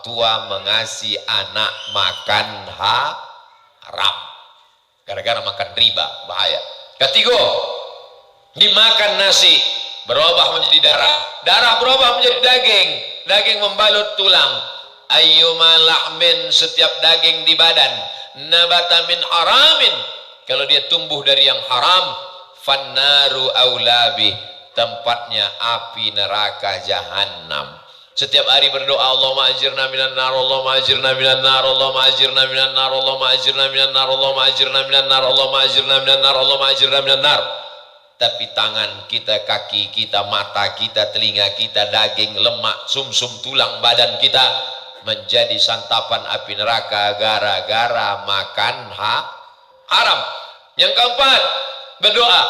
tua mengasih anak makan haram gara-gara makan riba, bahaya. Ketiga, dimakan nasi berubah menjadi darah, darah berubah menjadi daging, daging membalut tulang. Ayyuma lahmin, setiap daging di badan, nabata min haramin, kalau dia tumbuh dari yang haram, fannaru aulabi, tempatnya api neraka jahanam. Setiap hari berdoa, Allahumma ajirna minan nar, Allahumma ajirna minan nar, Allahumma ajirna minan nar, Allahumma ajirna minan nar, Allahumma ajirna minan nar, Allahumma ajirna minan nar, Allahumma ajirna minan nar. Tapi tangan kita, kaki kita, mata kita, telinga kita, daging, lemak, sumsum, tulang badan kita menjadi santapan api neraka gara-gara makan haram. Yang keempat, berdoa.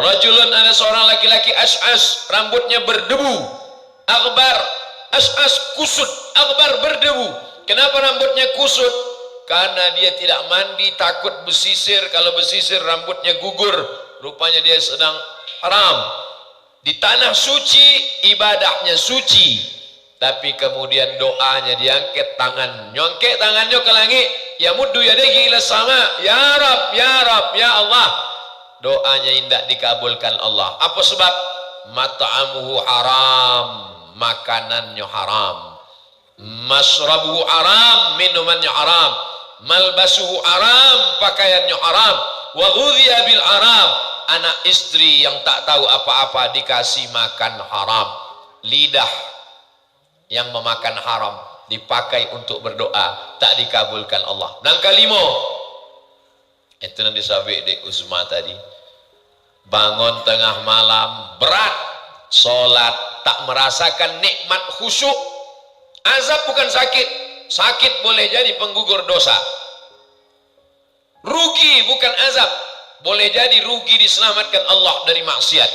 Rajulun, ada seorang laki-laki as'as, rambutnya berdebu, akbar, as'as kusut, akbar berdebu. Kenapa rambutnya kusut? Karena dia tidak mandi, takut besisir. Kalau besisir rambutnya gugur, rupanya dia sedang haram. Di tanah suci, ibadahnya suci, tapi kemudian doanya diangkat tangan, nyongkek tangannya ke langit, ya muddu yadayhi ila sama, ya Rab, ya Rab, ya Allah. Doanya tidak dikabulkan Allah. Apa sebab? Mat'amuhu haram, makanannya haram, masrabuhu haram, minumannya haram, malbasuhu haram, pakaiannya haram, wa ghudhiya bil haram, anak istri yang tak tahu apa-apa dikasih makan haram. Lidah yang memakan haram dipakai untuk berdoa, tak dikabulkan Allah. Dan kelima, itu yang disabik di Uzma tadi, bangun tengah malam berat solat, tak merasakan nikmat khusyuk. Azab bukan sakit, sakit boleh jadi penggugur dosa. Rugi bukan azab, boleh jadi rugi diselamatkan Allah dari maksiat.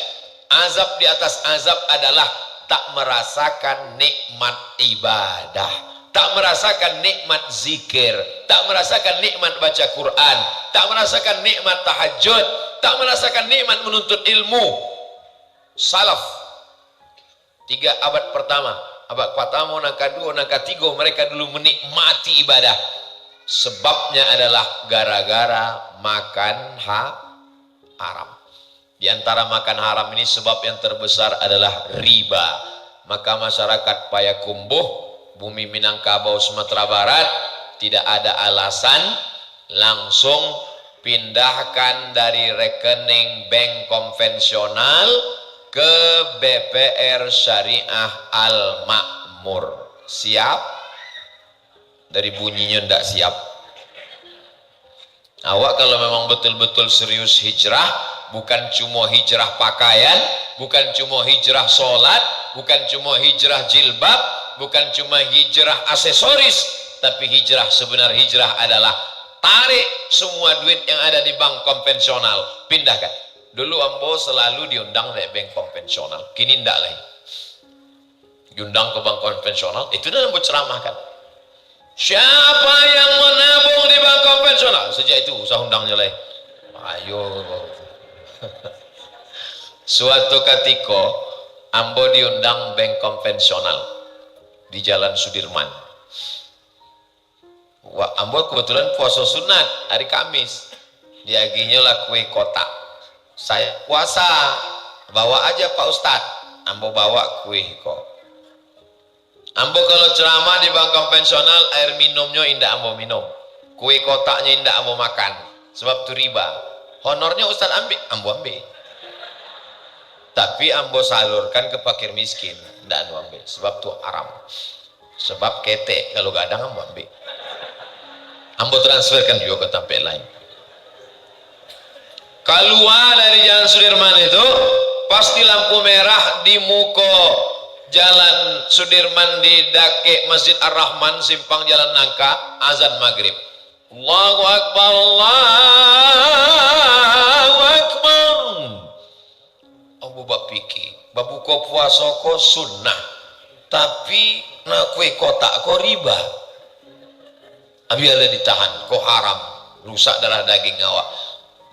Azab di atas azab adalah tak merasakan nikmat ibadah, tak merasakan nikmat zikir, tak merasakan nikmat baca Quran, tak merasakan nikmat tahajud, tak merasakan nikmat menuntut ilmu. Salaf 3 abad pertama, abad pertama, yang kedua, yang ketiga, mereka dulu menikmati ibadah. Sebabnya adalah gara-gara makan haram. Di antara makan haram ini sebab yang terbesar adalah riba. Maka masyarakat Payakumbuh, Bumi Minangkabau, Sumatera Barat, tidak ada alasan, langsung pindahkan dari rekening bank konvensional ke BPR Syariah Al Makmur. Siap? Dari bunyinya ndak siap. Awak kalau memang betul-betul serius hijrah, bukan cuma hijrah pakaian, bukan cuma hijrah sholat, bukan cuma hijrah jilbab, bukan cuma hijrah aksesoris, tapi hijrah, sebenar hijrah adalah tarik semua duit yang ada di bank konvensional, pindahkan. Dulu ambo selalu diundang dari bank konvensional, kini ndak lagi diundang ke bank konvensional. Itu dah ambo ceramahkan, siapa yang menabung di bank konvensional, sejak itu usah undangnya lagi. Ayo. Suatu ketika ambo diundang bank konvensional di Jalan Sudirman. Wah, ambo kebetulan puasa sunat hari Kamis, diaginya lah kue kotak. Saya puasa, bawa aja Pak Ustadz. Ambo bawa kue kok. Ambo kalau ceramah di bank konvensional, air minumnya indah ambo minum, kue kotaknya indah ambo makan, sebab itu riba. Honornya Ustadz ambil, ambo ambil, tapi ambo salurkan ke fakir miskin, indah ambo ambil, sebab itu haram, sebab ketek kalau gadang ambo ambil, ambo transferkan juga ke tempat lain. Keluar dari Jalan Sudirman itu pasti lampu merah di muka Jalan Sudirman, di dake Masjid Ar-Rahman, simpang Jalan Nangka, azan maghrib. Allahu Akbar, Allahu Akbar. Abu bapiki, babuka puasa ko sunnah, tapi nak kue kotak ko riba. Abi ada ditahan, ko haram, rusak darah daging awak.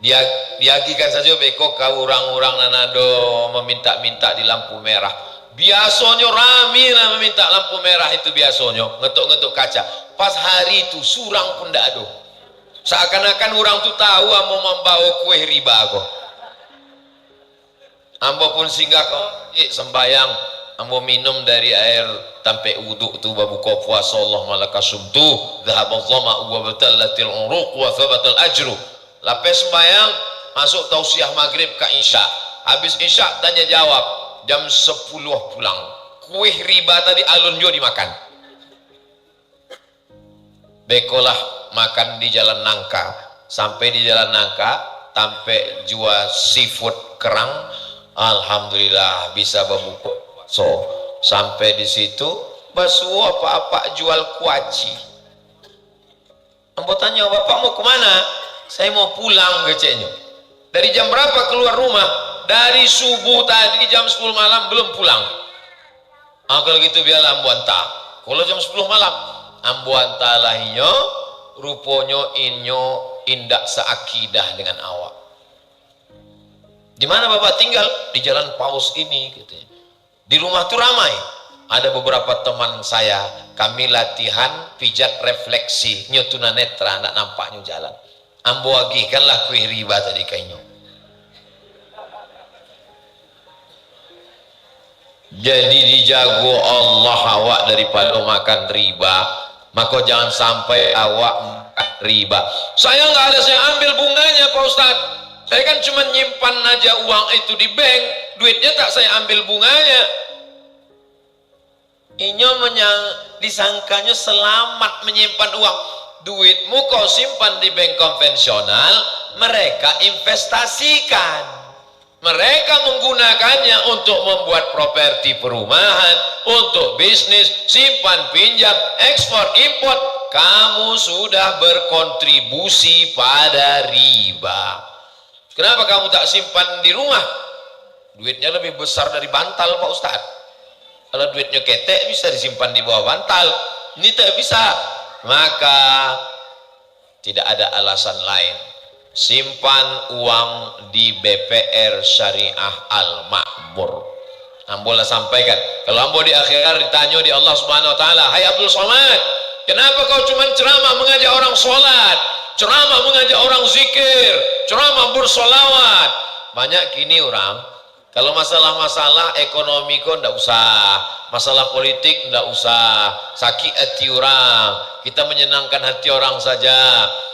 Dia diagikan saja beko ke orang-orang nanado meminta-minta di lampu merah. biasanya rame lah meminta lampu merah itu, biasanya ngetuk-ngetuk kaca. Pas hari itu surang pun ndak ada, seakan-akan orang tu tahu ambo membawa kue riba aku. Ambo pun singgah kok sembayang, ambo minum dari air tampe wuduk tu babuka puasa, Allah malaka sumtu dhahaba dhama wa batallatil uruq wa thabatal ajru. Lapis sembayang, masuk tausiah maghrib ke isya. Habis isya tanya jawab, jam 10 pulang. Kue riba tadi alun jo dimakan. Bekolah makan di Jalan Nangka. Sampai di Jalan Nangka, sampai jual seafood kerang. Alhamdulillah bisa berbuka. So, sampai di situ basuh apa-apa jual kuaci. Ambo tanya, bapak mau kemana? Saya mau pulang, geceknya. Dari jam berapa keluar rumah? Dari subuh tadi jam 10 malam belum pulang. Kalau gitu biarlah ambo antar. Kalau jam 10 malam ambo antar lah inyo, ruponyo inyo indak seakidah dengan awak. Di mana bapak tinggal? Di Jalan Paus ini, katanya. Di rumah tuh ramai. Ada beberapa teman saya, kami latihan pijat refleksi, nyo tunanetra, nak nampaknya jalan. Ambo agihkanlah kue riba tadi kainyo. Jadi dijago Allah awak daripada makan riba. Maka jangan sampai awak makan riba. Saya nggak ada, saya ambil bunganya Pak Ustadz. Saya kan cuma nyimpan aja uang itu di bank, duitnya tak saya ambil bunganya. Inyo disangkanya selamat menyimpan uang. Duitmu kau simpan di bank konvensional, mereka investasikan. Mereka menggunakannya untuk membuat properti perumahan, untuk bisnis, simpan pinjam, ekspor import. Kamu sudah berkontribusi pada riba. Kenapa kamu tak simpan di rumah? Duitnya lebih besar dari bantal Pak Ustadz. Kalau duitnya ketek bisa disimpan di bawah bantal. Ini tak bisa. Maka tidak ada alasan lain. Simpan uang di BPR Syariah Al-Makmur. Ambolah sampaikan. Kalau ambo di akhirat ditanya di Allah Subhanahu Wa Taala, hai Abdul Somad, kenapa kau cuma ceramah mengajak orang sholat, ceramah mengajak orang zikir, ceramah bersolawat? Banyak kini orang, kalau masalah-masalah ekonomi kok ndak usah, masalah politik ndak usah, sakit hati orang, kita menyenangkan hati orang saja.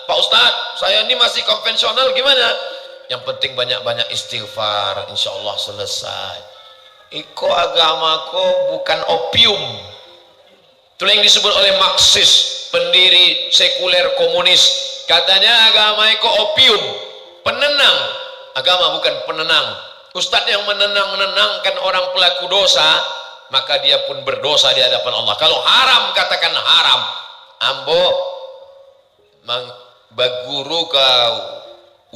Pak Ustadz, saya ini masih konvensional, gimana? Yang penting banyak-banyak istighfar, insya Allah selesai. Iko agamaku bukan opium. Itu yang disebut oleh Marxis, pendiri sekuler komunis. Katanya agama iko opium, penenang. Agama bukan penenang. Ustadz yang menenangkan orang pelaku dosa, maka dia pun berdosa di hadapan Allah. Kalau haram, katakan haram. Ambo baguru kau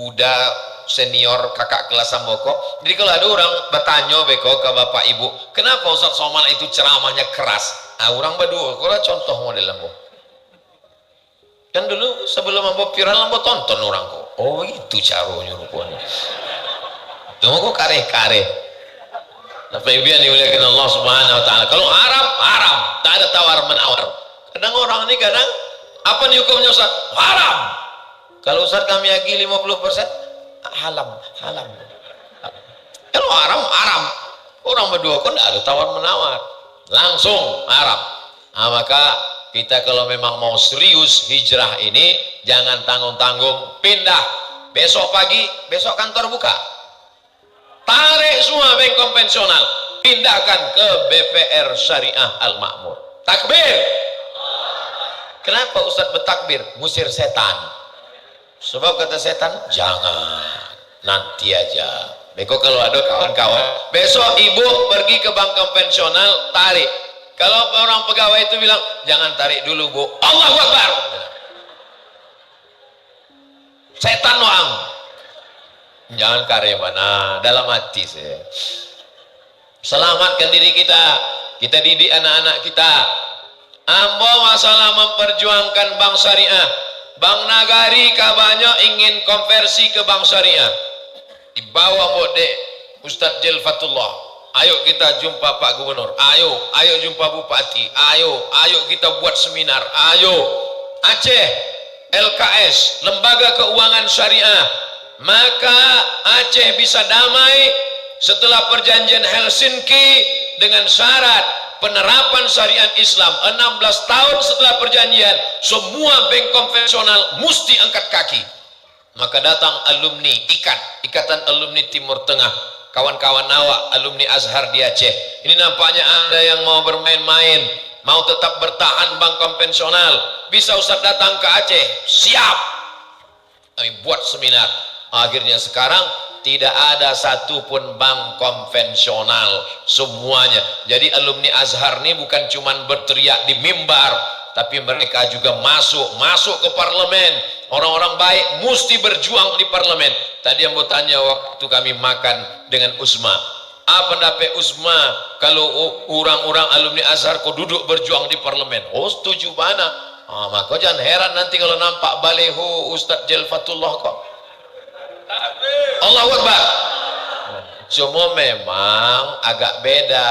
udah senior kakak kelas Samboko. Jadi kalau ada orang bertanya beko ke bapak ibu, kenapa Ustaz Somad itu ceramahnya keras? Orang berdua, kalau contoh model ambo. Kan dulu sebelum ambo viral ambo tonton orang kok. Oh itu caranya rupanya. Tunggu kok kare-kare. Tapi biar dimuliakan Allah Subhanahu Wa Taala. Kalau haram, haram, tak ada tawar menawar. Kadang orang ini kadang apa nih hukumnya Ustaz? Haram. Kalau Ustaz kami yaki 50%, halam. Kalau haram, haram. Orang berdua kan tidak ada tawar menawar, langsung haram. Nah, maka kita kalau memang mau serius hijrah ini, jangan tanggung-tanggung, pindah. Besok pagi, besok kantor buka. Tarik semua bank konvensional, pindahkan ke BPR Syariah Al-Makmur. Takbir. Kenapa Ustaz bertakbir? Musir setan. Sebab kata setan, jangan, nanti aja. Beko kalau ada kawan-kawan, besok ibu pergi ke bank konvensional, tarik. Kalau orang pegawai itu bilang, jangan tarik dulu bu, Allahu Akbar. Setan wang. Jangan karya mana, dalam hati saya. Selamatkan diri kita, kita didik anak-anak kita. Ambo masalah memperjuangkan bank syariah. Bank Nagari banyak ingin konversi ke bank syariah. Dibawa oleh Ustadz Jelfatullah. Ayo kita jumpa Pak Gubernur, ayo jumpa Bupati, ayo kita buat seminar, ayo. Aceh, LKS, Lembaga Keuangan Syariah, maka Aceh bisa damai setelah perjanjian Helsinki dengan syarat penerapan syariat Islam. 16 tahun setelah perjanjian, semua bank konvensional mesti angkat kaki. Maka datang alumni Ikatan Alumni Timur Tengah, kawan-kawan awak alumni Azhar di Aceh. Ini nampaknya Anda yang mau bermain-main, mau tetap bertahan bank konvensional, bisa Ustaz datang ke Aceh, siap. Kami buat seminar. Akhirnya sekarang tidak ada satupun bank konvensional, semuanya. Jadi alumni Azhar ini bukan cuma berteriak di mimbar, tapi mereka juga masuk ke parlemen. Orang-orang baik mesti berjuang di parlemen. Tadi yang mau tanya waktu kami makan dengan Usma, apa pendapat Usma kalau orang-orang alumni Azhar kok duduk berjuang di parlemen? Oh, setuju mana? Maka jangan heran nanti kalau nampak baleho Ustadz Jelfatullah kok. Allahu Akbar. Cuma memang agak beda.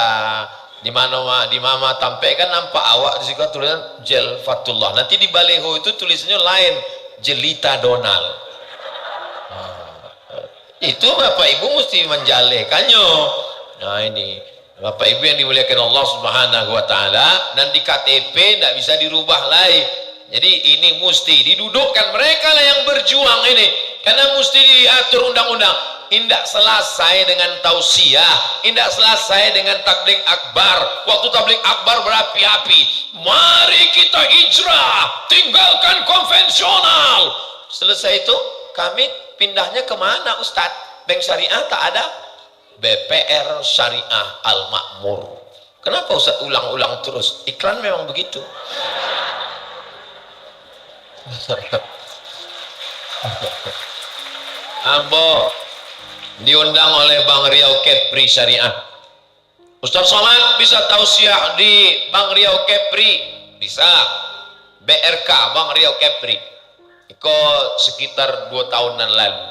Di mama tampai kan nampak awak di situ tulisan Jelfatullah. Nanti di baleho itu tulisannya lain, Jelita Donald. Itu Bapak Ibu mesti menjalekannya. Nah ini Bapak Ibu yang dimuliakan Allah Subhanahu wa taala, dan di KTP tidak bisa dirubah lagi. Jadi ini mesti didudukkan, mereka lah yang berjuang ini, karena mesti diatur undang-undang. Indak selesai dengan tausiah, indak selesai dengan tabligh akbar. Waktu tabligh akbar berapi-api, mari kita hijrah, tinggalkan konvensional. Selesai itu kami pindahnya kemana Ustadz? Bank syariah tak ada, BPR Syariah Al-Makmur. Kenapa Ustadz ulang-ulang terus? Iklan memang begitu. Ambo diundang oleh Bang Riau Kepri Syariah. Ustaz Somad bisa tausiah di Bang Riau Kepri, bisa. BRK Bang Riau Kepri ikut sekitar 2 tahunan lalu.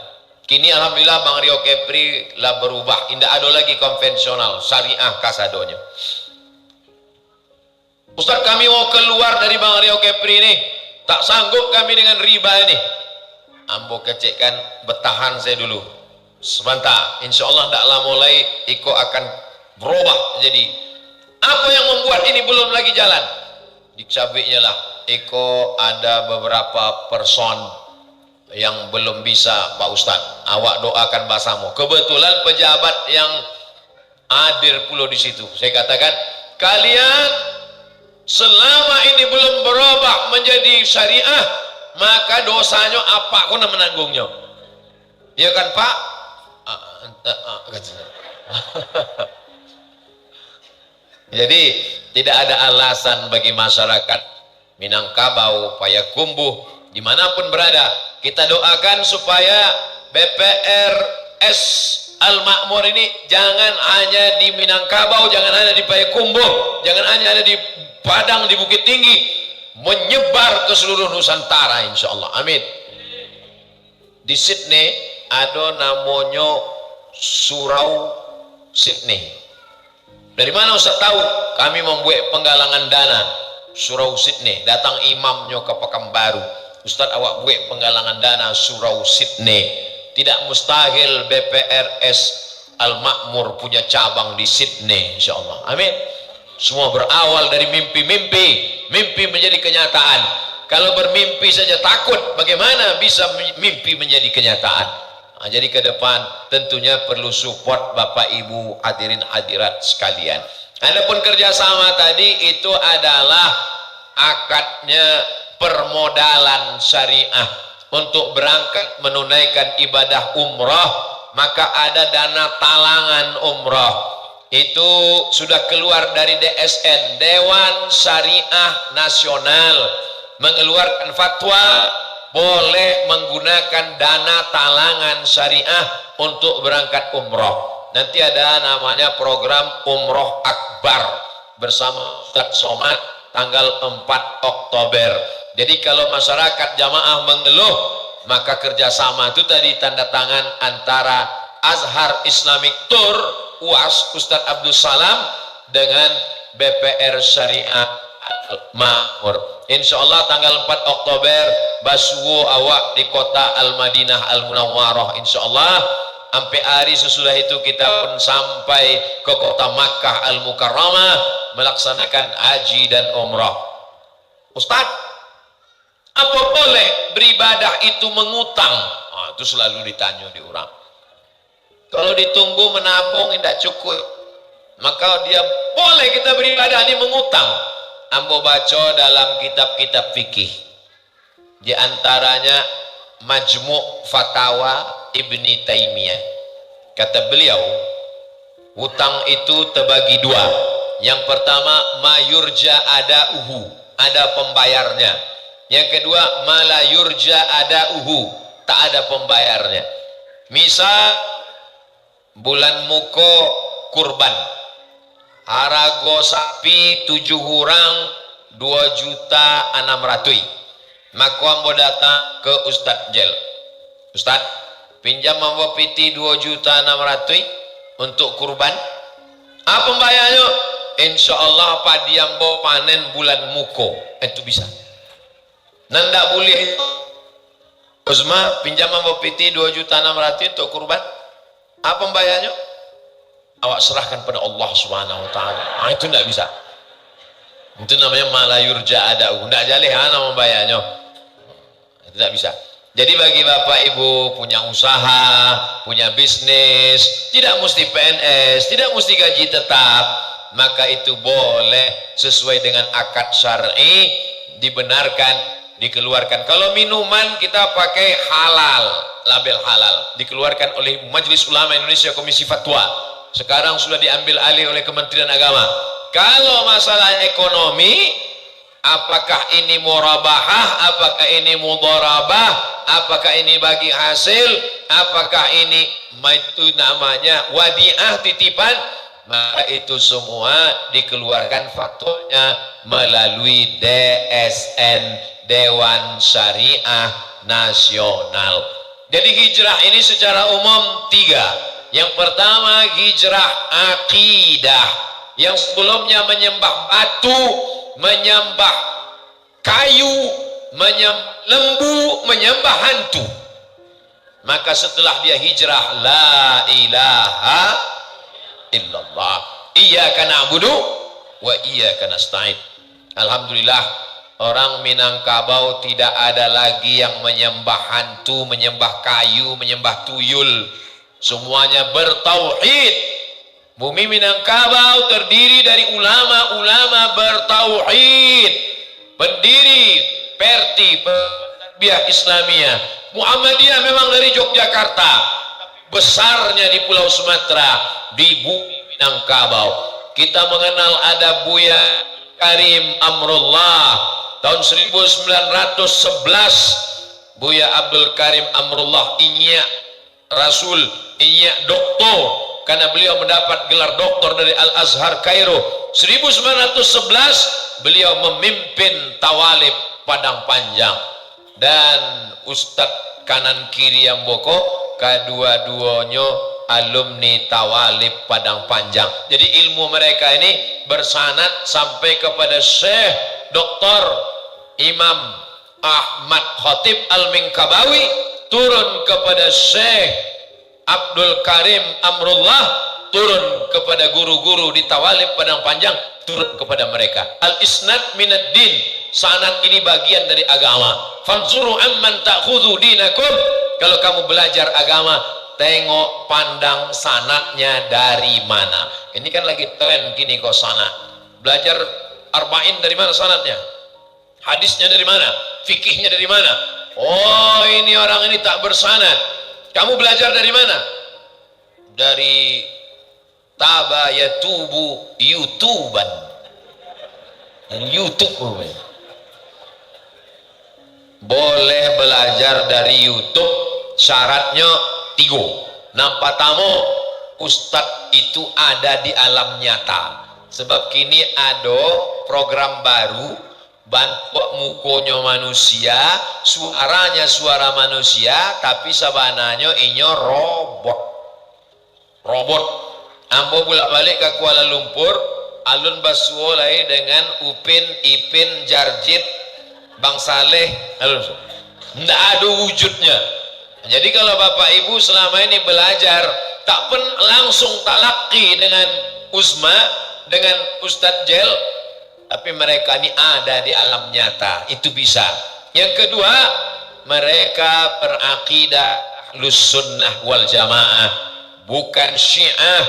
Kini alhamdulillah Bang Riau Kepri lah berubah, tidak ada lagi konvensional, syariah kasadonya. Ustaz, kami mau keluar dari Bang Riau Kepri ini, tak sanggup kami dengan riba ini. Ambo kecekkan, bertahan saya dulu sebentar, insya Allah tidak lama mulai Iko akan berubah. Jadi apa yang membuat ini belum lagi jalan? Dicabiknya lah Iko ada beberapa person yang belum bisa. Pak Ustadz, awak doakan bahasamu. Kebetulan pejabat yang hadir pula di situ, saya katakan, kalian selama ini belum berubah menjadi syariah, maka dosanya apa aku menanggungnya? Ya kan Pak? Jadi tidak ada alasan bagi masyarakat Minangkabau, Payakumbuh, dimanapun berada, kita doakan supaya BPRS Al-Makmur ini jangan hanya di Minangkabau, jangan hanya di Payakumbuh, jangan hanya ada di Padang, di Bukit Tinggi, menyebar ke seluruh Nusantara insyaallah. Amin. Di Sydney ada namanya Surau Sydney. Dari mana Ustaz tahu? Kami membuat penggalangan dana Surau Sydney, datang imamnya ke Pekanbaru, Ustaz awak buat penggalangan dana Surau Sydney. Tidak mustahil BPRS Al-Makmur punya cabang di Sydney insyaallah. Amin. Semua berawal dari mimpi-mimpi, mimpi menjadi kenyataan. Kalau bermimpi saja takut, bagaimana bisa mimpi menjadi kenyataan? Nah, jadi ke depan tentunya perlu support Bapak Ibu hadirin hadirat sekalian. Adapun kerjasama tadi itu adalah akadnya permodalan syariah untuk berangkat menunaikan ibadah umrah, maka ada dana talangan umrah. Itu sudah keluar dari DSN, Dewan Syariah Nasional, mengeluarkan fatwa boleh menggunakan dana talangan syariah untuk berangkat umroh. Nanti ada namanya program Umroh Akbar bersama Ustaz Somad tanggal 4 Oktober. Jadi kalau masyarakat jamaah mengeluh, maka kerjasama itu tadi tanda tangan antara Azhar Islamic Tour, UAS Ustadz Abdul Salam dengan BPR Syariah Makmur. Insyaallah tanggal 4 Oktober basuwo awak di kota Al-Madinah Al-Munawwarah insyaallah. Sampai hari sesudah itu kita pun sampai ke kota Makkah Al-Mukarramah melaksanakan haji dan umrah. Ustaz, apa boleh beribadah itu mengutang? Itu selalu ditanya di orang. Kalau ditunggu menabung tidak cukup, maka dia boleh kita beribadah ini mengutang. Ambo baca dalam kitab-kitab fikih, di antaranya Majmu' Fatawa Ibni Taimiyah. Kata beliau, hutang itu terbagi dua. Yang pertama, mayurja adauhu, ada pembayarnya. Yang kedua, malayurja adauhu, tak ada pembayarnya. Misal bulan muko kurban, harago sapi 7 orang 2.600.000. Maka ambo datang ke Ustadz Jel. Ustadz, pinjam ambo piti 2.600.000 untuk kurban. Apa pembayarnya? Insyaallah padi ambo panen bulan muko. Itu bisa. Nanda boleh. Usma pinjam ambo piti 2.600.000 untuk kurban. Apa pembayarnya? Awak serahkan pada Allah Subhanahu wa taala. Itu tidak bisa. Itu namanya malayurja adau. Tidak jaleh nama membayarnya. Itu tidak bisa. Jadi bagi Bapak Ibu punya usaha, punya bisnis, tidak mesti PNS, tidak mesti gaji tetap, maka itu boleh sesuai dengan akad syar'i, dibenarkan, dikeluarkan. Kalau minuman kita pakai halal, label halal, dikeluarkan oleh Majelis Ulama Indonesia Komisi Fatwa. Sekarang sudah diambil alih oleh Kementerian Agama. Kalau masalah ekonomi, apakah ini murabahah, apakah ini mudharabah, apakah ini bagi hasil, apakah ini itu namanya wadiah titipan, maka itu semua dikeluarkan fatwanya melalui DSN, Dewan Syariah Nasional. Jadi hijrah ini secara umum 3. Yang pertama hijrah akidah, yang sebelumnya menyembah batu, menyembah kayu, menyembah lembu, menyembah hantu. Maka setelah dia hijrah, la ilaha illallah, iyyaka na'budu wa iyyaka nasta'in. Alhamdulillah, orang Minangkabau tidak ada lagi yang menyembah hantu, menyembah kayu, menyembah tuyul. Semuanya bertauhid. Bumi Minangkabau terdiri dari ulama-ulama bertauhid, pendiri Perti Tarbiyah Islamiyah. Muhammadiyah memang dari Yogyakarta, besarnya di Pulau Sumatera, di bumi Minangkabau. Kita mengenal ada Buya Karim Amrullah tahun 1911. Buya Abdul Karim Amrullah inya Rasul, inya doktor, karena beliau mendapat gelar doktor dari Al-Azhar Kairo. 1911 beliau memimpin tawalib Padang Panjang, dan Ustadz kanan kiri yang boko kedua-duanya alumni tawalib Padang Panjang. Jadi ilmu mereka ini bersanad sampai kepada Syekh Dr. Imam Ahmad Khatib Al-Minkabawi, turun kepada Syekh Abdul Karim Amrullah, turun kepada guru-guru di tawalib Padang Panjang, turun kepada mereka. Al-isnad minad din, sanad ini bagian dari agama. Fanzuru amman ta'khudhu dinakum, kalau kamu belajar agama, tengok pandang sanadnya dari mana. Ini kan lagi tren gini kok sanad. Belajar arba'in dari mana sanadnya? Hadisnya dari mana? Fikihnya dari mana? Oh, ini orang ini tak bersanad. Kamu belajar dari mana? Dari Tabayatubu YouTuban. YouTube. Boleh belajar dari YouTube, syaratnya 3. Nampak tamu Ustadz itu ada di alam nyata. Sebab kini ada program baru, bantuan mukonya manusia, suaranya suara manusia, tapi sabananya inyo robot. ambo bolak-balik ke Kuala Lumpur, alun basuo lai dengan Upin, Ipin, Jarjit, Bang Saleh, ndak ada wujudnya. Jadi kalau Bapak Ibu selama ini belajar tak langsung talaki dengan Uzma, dengan Ustadz Jel, tapi mereka ini ada di alam nyata, itu bisa. Yang kedua, mereka berakidah Ahlussunnah wal Jamaah, bukan Syiah,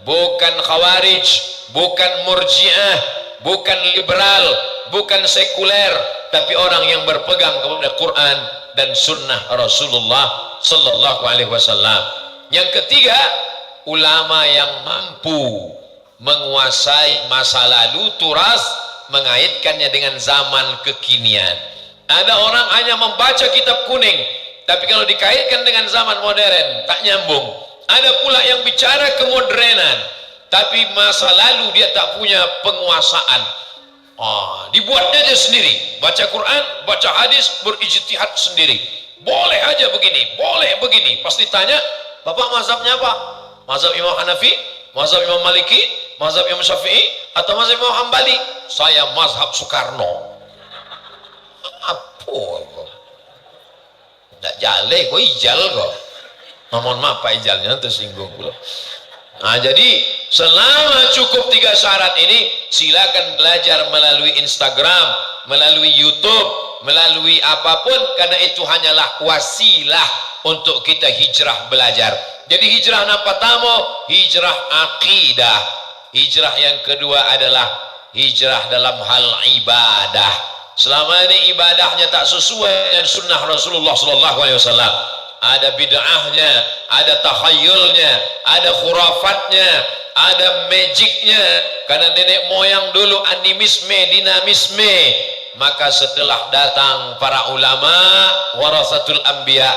bukan Khawarij, bukan Murji'ah, bukan liberal, bukan sekuler, tapi orang yang berpegang kepada Quran dan Sunnah Rasulullah Sallallahu Alaihi Wasallam. Yang ketiga, ulama yang mampu menguasai masa lalu, turas, mengaitkannya dengan zaman kekinian. Ada orang hanya membaca kitab kuning, tapi kalau dikaitkan dengan zaman modern tak nyambung. Ada pula yang bicara kemodernan, tapi masa lalu dia tak punya penguasaan. Dibuatnya aja sendiri, baca Quran, baca hadis, berijtihad sendiri. Boleh aja begini, boleh begini. Pas ditanya, Bapak mazhabnya apa? Mazhab Imam Hanafi, mazhab Imam Maliki, mazhab Imam Syafi'i, atau mazhab Imam Hambali? Saya mazhab Soekarno. Apa kok? Nggak jale kok, ijal kok. Mohon maaf Pak ijalnya tersinggung pula. Nah, jadi selama cukup 3 syarat ini, silakan belajar melalui Instagram, melalui YouTube, melalui apapun, karena itu hanyalah wasilah untuk kita hijrah belajar. Jadi hijrah yang pertama, hijrah akidah. Hijrah yang kedua adalah hijrah dalam hal ibadah. Selama ini ibadahnya tak sesuai dengan sunnah Rasulullah SAW, ada bid'ahnya, ada takhayulnya, ada khurafatnya, ada magicnya, karena nenek moyang dulu animisme, dinamisme. Maka setelah datang para ulama warasatul anbiya,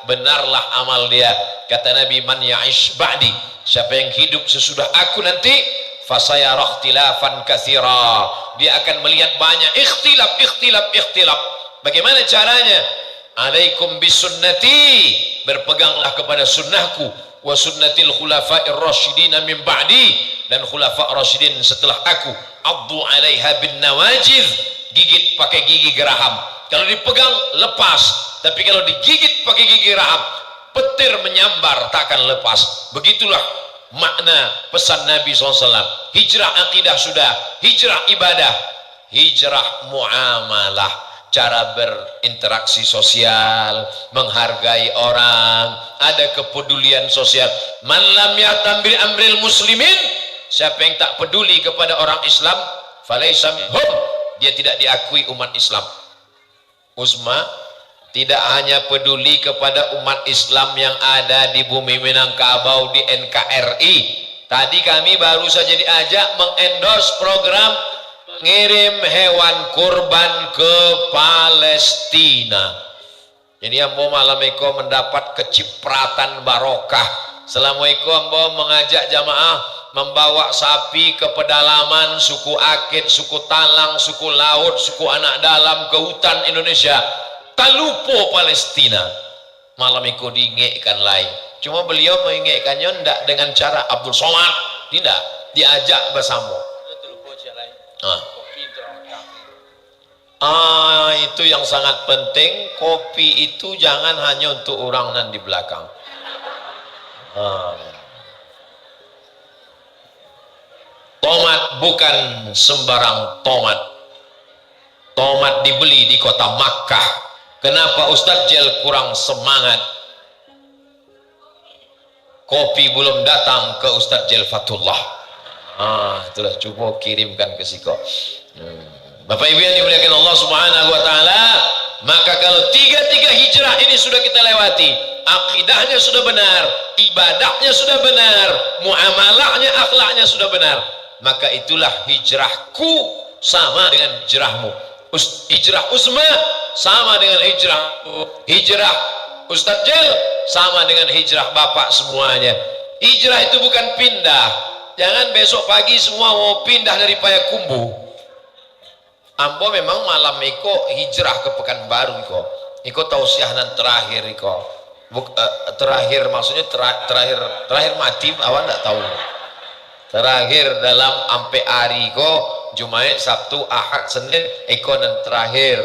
benarlah amal dia. Kata Nabi, man ya'ish ba'di, siapa yang hidup sesudah aku nanti, fasayara ikhtilafan katsira, dia akan melihat banyak ikhtilaf. Bagaimana caranya? Alaikum bisunnati, berpeganglah kepada sunnahku, wa sunnatil khulafa'ir rasyidin min ba'di, dan khulafa' rasyidin setelah aku. Addu 'alaiha bin nawajiz, gigit pakai gigi geraham. Kalau dipegang lepas, tapi kalau digigit pakai gigi geraham, petir menyambar tak akan lepas. Begitulah makna pesan Nabi SAW. Hijrah akidah sudah, hijrah ibadah, hijrah muamalah, cara berinteraksi sosial, menghargai orang, ada kepedulian sosial. Man lam ya'tam bil amril muslimin, siapa yang tak peduli kepada orang Islam, falaysa minhum, dia tidak diakui umat Islam. Uzma tidak hanya peduli kepada umat Islam yang ada di bumi Minangkabau, di NKRI. Tadi kami baru saja diajak mengendorse program ngirim hewan kurban ke Palestina. Jadi ambo malam iko mendapat kecipratan barokah. Assalamualaikum, ambo mengajak jamaah membawa sapi ke pedalaman suku Akit, suku Talang, suku Laut, suku Anak Dalam ke hutan Indonesia. Talupo Palestina. Malam iko diingekkan lain. Cuma beliau mengingekkannya tidak dengan cara Abdul Somad, tidak, diajak bersama. Itu yang sangat penting. Kopi itu jangan hanya untuk orang nan di belakang. Tomat bukan sembarang tomat. Tomat dibeli di kota Makkah. Kenapa Ustadz Jel kurang semangat? Kopi belum datang ke Ustadz Jel Fatullah. Itulah, coba kirimkan ke Siko. Bapak Ibu yang dimuliakan Allah Subhanahu wa taala, maka kalau tiga hijrah ini sudah kita lewati, akidahnya sudah benar, ibadahnya sudah benar, muamalahnya, akhlaknya sudah benar, maka itulah hijrahku sama dengan hijrahmu. Hijrah Uzma sama dengan hijrah Ustadz Jel sama dengan hijrah Bapak semuanya. Hijrah itu bukan pindah. Jangan besok pagi semua mau pindah dari Payakumbuh. Ambo memang malam iko hijrah ke Pekanbaru iko tausiahan terakhir terakhir maksudnya terakhir mati, awan tidak tahu. terakhir dalam ampe hari ko Jumat, Sabtu, Ahad, Senin iko dan terakhir.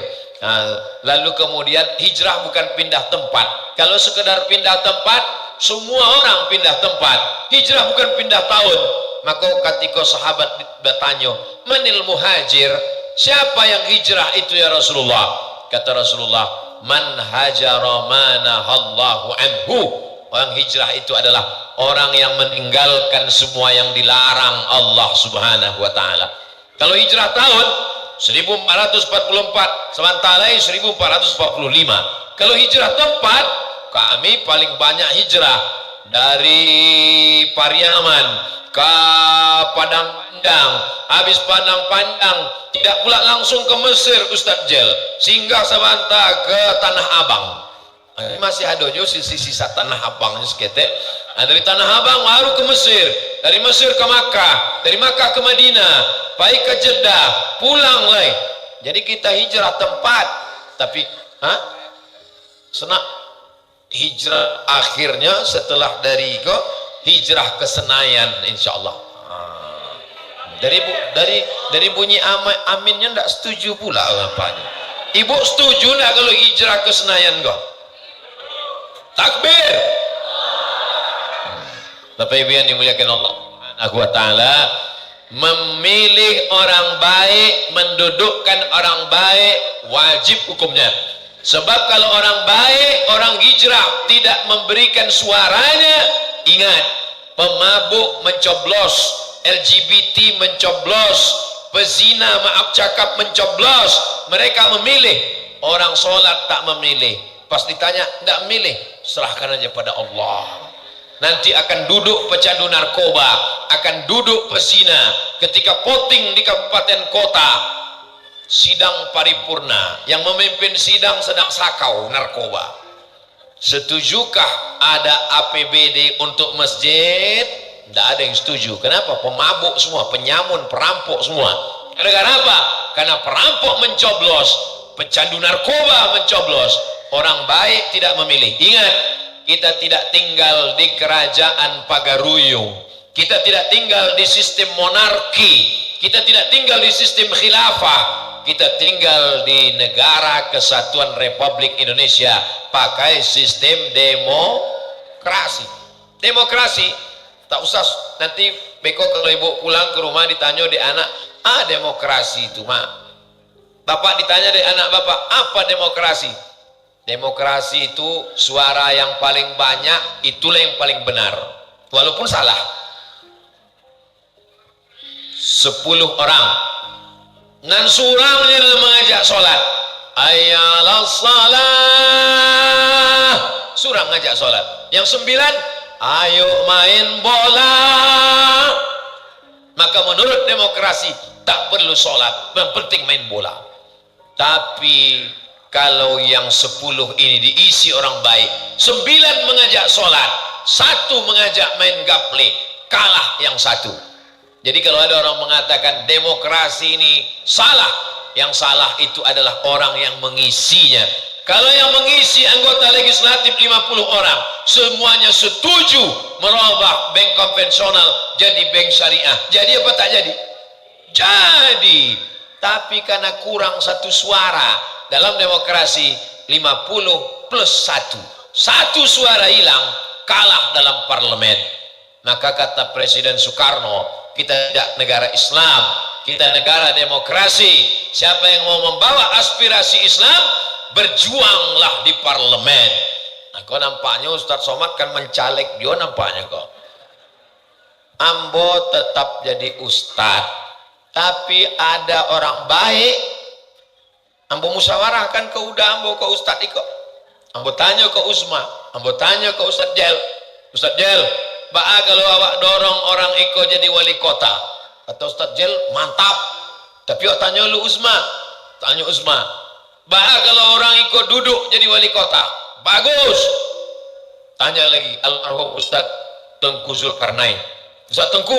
Lalu kemudian hijrah bukan pindah tempat. Kalau sekedar pindah tempat, semua orang pindah tempat. Hijrah bukan pindah tahun. Maka ketika sahabat bertanya, manil muhajir, siapa yang hijrah itu ya Rasulullah? Kata Rasulullah, man hajara manahallahu anhu. Orang hijrah itu adalah orang yang meninggalkan semua yang dilarang Allah Subhanahu wa taala. Kalau hijrah tahun 1444, sementara 1445. Kalau hijrah tempat, kami paling banyak hijrah dari Pariaman ke Padang Panjang, habis Padang Panjang tidak pula langsung ke Mesir Ustaz Jel, singgah sebentar ke Tanah Abang. Masih ada juga sisa Tanah Abangnya seketek. Dari Tanah Abang baru ke Mesir, dari Mesir ke Makkah, dari Makkah ke Madinah, baik ke Jeddah, pulang lagi. Jadi kita hijrah tempat, tapi senak hijrah akhirnya setelah dari ke hijrah ke Senayan, insyaallah. Dari bunyi aminnya ndak setuju pula apanya. Ibu setuju ndak kalau hijrah ke Senayan kok? Takbir. Bapak Ibu yang dimuliakan Allah Subhanahu wa taala, memilih orang baik, mendudukkan orang baik wajib hukumnya. Sebab kalau orang baik, orang hijrah tidak memberikan suaranya, ingat, pemabuk mencoblos, LGBT mencoblos, pezina maaf cakap mencoblos, mereka memilih. Orang sholat tak memilih, pas ditanya tidak memilih, serahkan aja pada Allah. Nanti akan duduk pecandu narkoba, akan duduk pezina. Ketika voting di kabupaten kota, sidang paripurna, yang memimpin sidang sedang sakau narkoba. Setujukah ada APBD untuk masjid? Tidak ada yang setuju. Kenapa? Pemabuk semua, penyamun, perampok semua. Gara-gara apa? Karena perampok mencoblos, pecandu narkoba mencoblos, orang baik tidak memilih. Ingat, kita tidak tinggal di kerajaan pagaruyung, kita tidak tinggal di sistem monarki, kita tidak tinggal di sistem khilafah, kita tinggal di negara kesatuan Republik Indonesia pakai sistem demokrasi. Demokrasi tak usah nanti beko kalau ibu pulang ke rumah ditanya di anak, demokrasi itu mak. Bapak ditanya di anak bapak, apa demokrasi? Demokrasi itu suara yang paling banyak, itulah yang paling benar, walaupun salah. 10 orang nan surangnya mengajak sholat, ayalah salah, surang ngajak sholat. Yang 9, ayo main bola. Maka menurut demokrasi tak perlu sholat, yang penting main bola. Tapi kalau yang 10 ini diisi orang baik, 9 mengajak sholat, 1 mengajak main gaple, kalah yang 1. Jadi kalau ada orang mengatakan demokrasi ini salah, yang salah itu adalah orang yang mengisinya. Kalau yang mengisi anggota legislatif 50 orang, semuanya setuju merubah bank konvensional jadi bank syariah, jadi apa tak jadi? Jadi, tapi karena kurang 1 suara, dalam demokrasi 50 plus 1, 1 suara hilang, kalah dalam parlemen. Maka kata Presiden Soekarno, kita tidak negara Islam, kita negara demokrasi. Siapa yang mau membawa aspirasi Islam, berjuanglah di parlemen. Nah, kok nampaknya Ustadz Somad kan mencalek dia nampaknya kok. Ambo tetap jadi ustadz, tapi ada orang baik. Ambo musyawarahkan ke ambo ke Ustadz Iko, ambo tanya ke Usma, ambo tanya ke Ustadz Jel, Ustadz Jel, kalau awak dorong orang Iko jadi wali kota, kata Ustadz Jel, mantap. Tapi awak tanya lu Usma, tanya Usma, kalau orang Iko duduk jadi wali kota, bagus. Tanya lagi almarhum Ustadz Tengku Zulkarnain, Ustadz Tengku,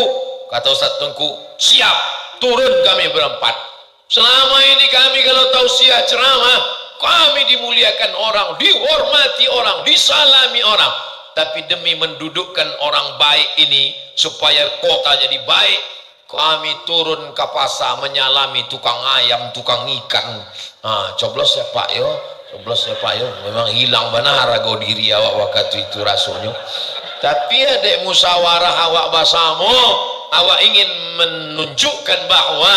kata Ustadz Tengku, siap, turun kami berempat. Selama ini kami kalau tausiah ceramah, kami dimuliakan orang, dihormati orang, disalami orang. tapi demi mendudukkan orang baik ini supaya kota jadi baik, kami turun ke pasar menyalami tukang ayam, tukang ikan. Coblos ya Pak yo, coblos ya Pak yo. Memang hilang benar rago diri awak waktu itu rasanya. Tapi ada musyawarah awak basamo, awak ingin menunjukkan bahwa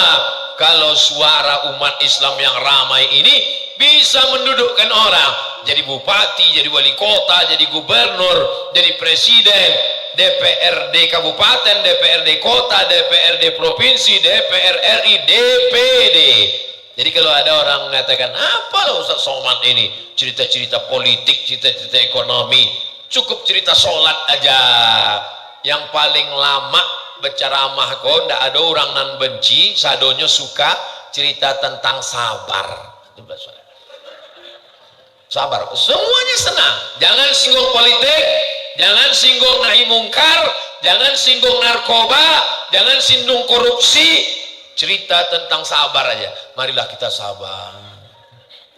kalau suara umat Islam yang ramai ini bisa mendudukkan orang jadi bupati, jadi wali kota, jadi gubernur, jadi presiden, DPRD kabupaten, DPRD kota, DPRD provinsi, DPR RI, DPD. Jadi kalau ada orang mengatakan, apa loh Ustaz Somad ini cerita-cerita politik, cerita-cerita ekonomi, cukup cerita sholat aja. Yang paling lama berceramah kok ndak ada orang nan benci, sadonyo suka cerita tentang sabar. Sabar, semuanya senang. Jangan singgung politik, jangan singgung nahi mungkar, jangan singgung narkoba, jangan singgung korupsi. Cerita tentang sabar aja. Marilah kita sabar.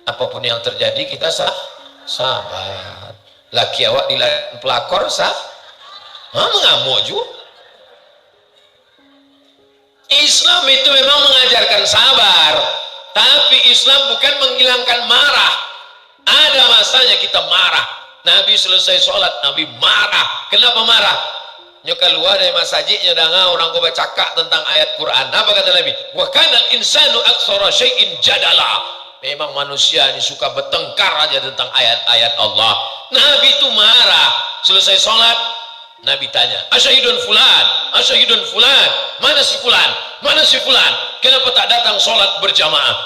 Apapun yang terjadi kita sabar. Laki awak dilayan pelakor mengamuk juga. Islam itu memang mengajarkan sabar, tapi Islam bukan menghilangkan marah. Ada masanya kita marah. Nabi selesai sholat, Nabi marah. Kenapa marah? Nyo keluar dari masjidnya dengan orang kau bercakap tentang ayat Quran. Apa kata Nabi? Wa kana al-insanu aktsara syai'in jadala. Memang manusia ini suka bertengkar aja tentang ayat-ayat Allah. Nabi itu marah. Selesai sholat, Nabi tanya, asyhidun fulan, asyhidun fulan, mana si fulan, mana si fulan, kenapa tak datang sholat berjamaah?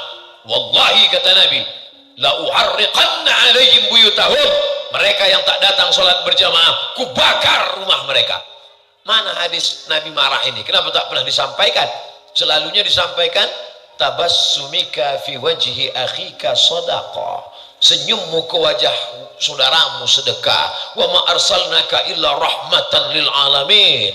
Wallahi kata Nabi, la uharriqanna alaihim buyutahum, mereka yang tak datang sholat berjamaah, ku bakar rumah mereka. Mana hadis Nabi marah ini? Kenapa tak pernah disampaikan? Selalunya disampaikan, tabassumika fi wajhi akhika sadaqah, senyummu ke wajah saudaramu sedekah. Wa ma arsalnaka illa rahmatan lil alamin.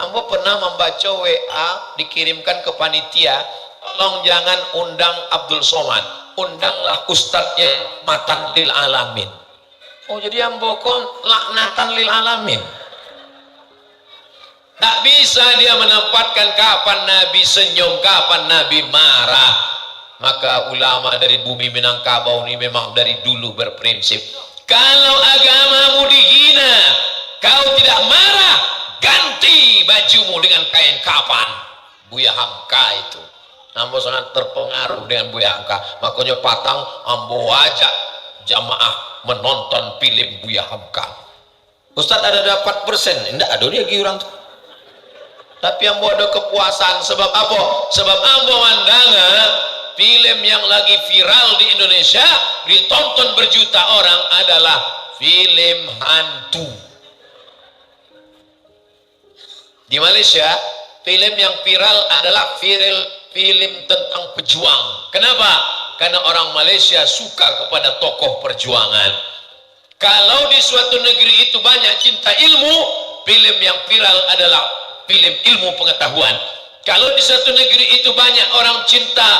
Ambo pernah membaca WA dikirimkan ke panitia, tolong jangan undang Abdul Somad, undanglah ustadznya matan lil alamin. Oh jadi ambo kon laknatan lil alamin. Tak bisa dia menempatkan kapan Nabi senyum, kapan Nabi marah. Maka ulama dari bumi Minangkabau ini memang dari dulu berprinsip, kalau agamamu dihina, kau tidak marah, ganti bajumu dengan kain kapan. Buya Hamka itu ambo sangat terpengaruh dengan Buya Hamka, makanya patang ambo ajak jamaah menonton film Buya Hamka. Ustaz ada dapat persen? Tidak ada dia orang tuh. Tapi ambo ada kepuasan. Sebab apa? Sebab ambo mandangan film yang lagi viral di Indonesia ditonton berjuta orang adalah film hantu. Di Malaysia film yang viral adalah film tentang pejuang. Kenapa? Karena orang Malaysia suka kepada tokoh perjuangan. Kalau di suatu negeri itu banyak cinta ilmu, film yang viral adalah film ilmu pengetahuan. Kalau di suatu negeri itu banyak orang cinta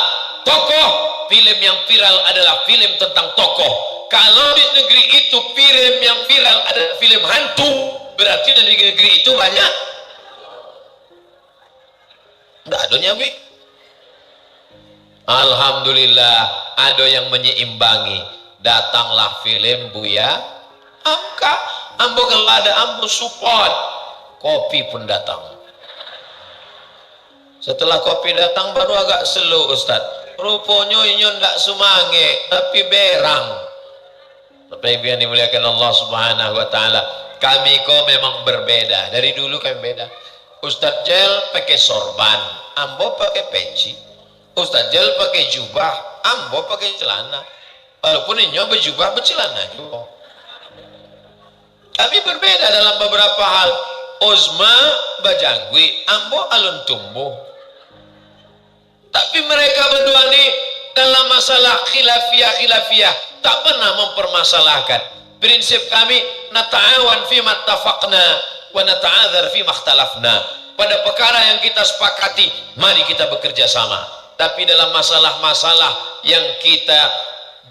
tokoh, film yang viral adalah film tentang tokoh. Kalau di negeri itu film yang viral adalah film hantu, berarti di negeri itu banyak enggak adanya bi. Alhamdulillah ada yang menyeimbangi. Datanglah film Buya Hamka. Ambo kalau ada ambo support. Kopi pun datang. Setelah kopi datang baru agak slow Ustaz. Rupanya inyo ndak sumange tapi berang. Bapak Ibu yang dimuliakan Allah Subhanahu wa taala, kami kok memang berbeda. Dari dulu kami beda. Ustaz Jel pakai sorban, ambo pakai peci. Ustaz Jel pakai jubah, ambo pakai celana. Walaupun inyo berjubah bercelana juga. Kami berbeda dalam beberapa hal. Uzma bajangwi, ambo alun tumbuh. Tapi mereka berdua ini dalam masalah khilafiyah tak pernah mempermasalahkan. Prinsip kami nata'awan fi mattafaqna wa nata'adzar fi makhtalafna. Pada perkara yang kita sepakati, mari kita bekerja sama. Tapi dalam masalah-masalah yang kita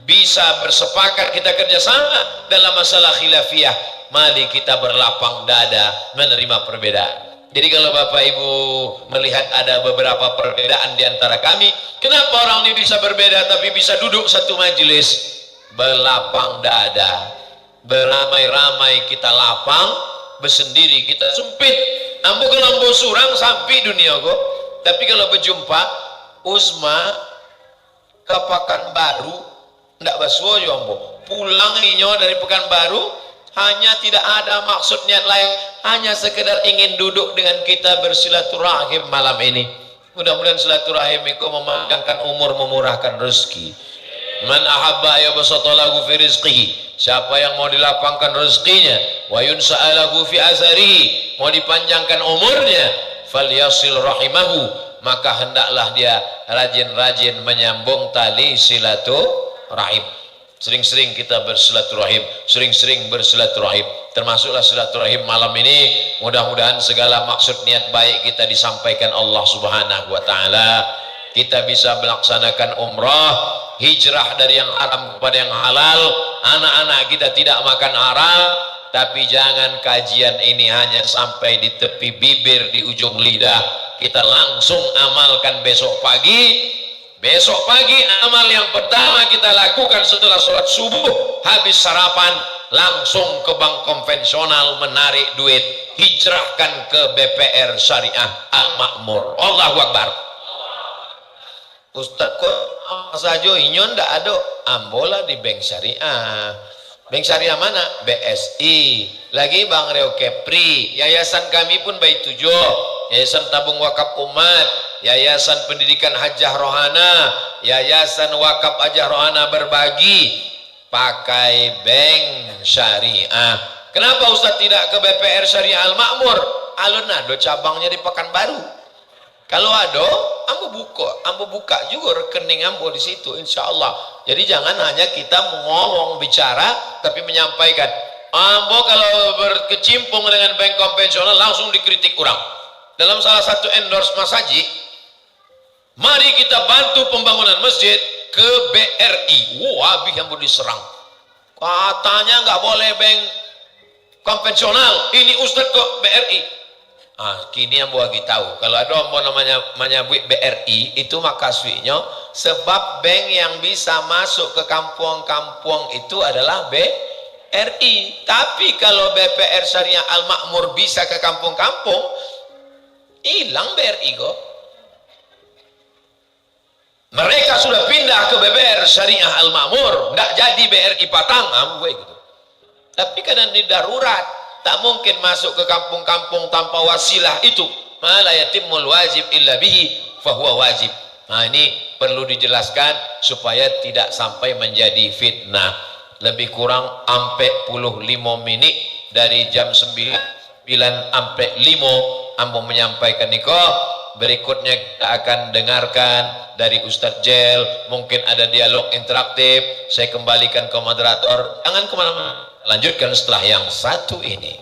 bisa bersepakat, kita kerjasama dalam masalah khilafiyah, mari kita berlapang dada menerima perbedaan. Jadi kalau Bapak Ibu melihat ada beberapa perbedaan di antara kami, kenapa orang ini bisa berbeda tapi bisa duduk satu majelis? Berlapang dada, beramai-ramai kita lapang, bersendiri kita sempit. Ambo kalau ambo surang sampai dunia kok. Tapi kalau berjumpa Usma ke Pekanbaru ndak basuo ambo. Pulang inyo dari Pekanbaru hanya tidak ada maksud niat lain, hanya sekedar ingin duduk dengan kita bersilaturahim malam ini. Mudah-mudahan silaturahim itu memanjangkan umur, memurahkan rezeki. Man ahabba yabsatalahu fi rizqihi, siapa yang mau dilapangkan rezekinya, wa yunsa'alahu fi azarihi, mau dipanjangkan umurnya, falyasil rahimahu, maka hendaklah dia rajin-rajin menyambung tali silaturahim. Sering-sering kita bersilaturahim, sering-sering bersilaturahim, termasuklah silaturahim malam ini. Mudah-mudahan segala maksud niat baik kita disampaikan Allah Subhanahu wa taala. Kita bisa melaksanakan umrah, hijrah dari yang haram kepada yang halal. Anak-anak kita tidak makan haram. Tapi jangan kajian ini hanya sampai di tepi bibir, di ujung lidah. Kita langsung amalkan besok pagi. Besok pagi amal yang pertama kita lakukan setelah sholat subuh, habis sarapan langsung ke bank konvensional menarik duit, hijrahkan ke BPR Syariah Al-Makmur. Allahu Akbar. Ustaz kok saja inyon ndak ada, ambola di bank syariah. Bank syariah mana? BSI. Lagi Bang Reo Kepri. Yayasan kami pun baik tujuh. Yayasan Tabung Wakaf Umat, Yayasan Pendidikan Hajah Rohana, Yayasan Wakaf Hajah Rohana Berbagi, pakai bank syariah. Kenapa Ustaz tidak ke BPR Syariah Al-Makmur? Alun ada cabangnya di Pekanbaru. Kalau ada, ambo buka juga rekening ambo di situ, insya Allah. Jadi jangan hanya kita ngomong bicara, tapi menyampaikan. Ambo kalau berkecimpung dengan bank konvensional langsung dikritik orang. Dalam salah satu endorse Mas Haji, mari kita bantu pembangunan masjid ke BRI. Wah, habis ambo diserang. Katanya nggak boleh bank konvensional. Ini Ustadz kok BRI. Kini yang buat tahu kalau ada yang namanya BRI itu makasihnya sebab bank yang bisa masuk ke kampung-kampung itu adalah BRI. Tapi kalau BPR Syariah Al-Makmur bisa ke kampung-kampung, hilang BRI kok. Mereka sudah pindah ke BPR Syariah Al-Makmur, nggak jadi BRI Patang, gitu. Tapi kadang di darurat. Tak mungkin masuk ke kampung-kampung tanpa wasilah itu. Ma la yatimul wajib illa bihi fahuwa wajib. Nah ini perlu dijelaskan supaya tidak sampai menjadi fitnah. Lebih kurang sampai 45 menit dari jam 9 sampai 5 ambo menyampaikan nikah. Berikutnya kita akan dengarkan dari Ustadz Jel. Mungkin ada dialog interaktif. Saya kembalikan ke moderator. Jangan kemana-mana. Lanjutkan setelah yang satu ini.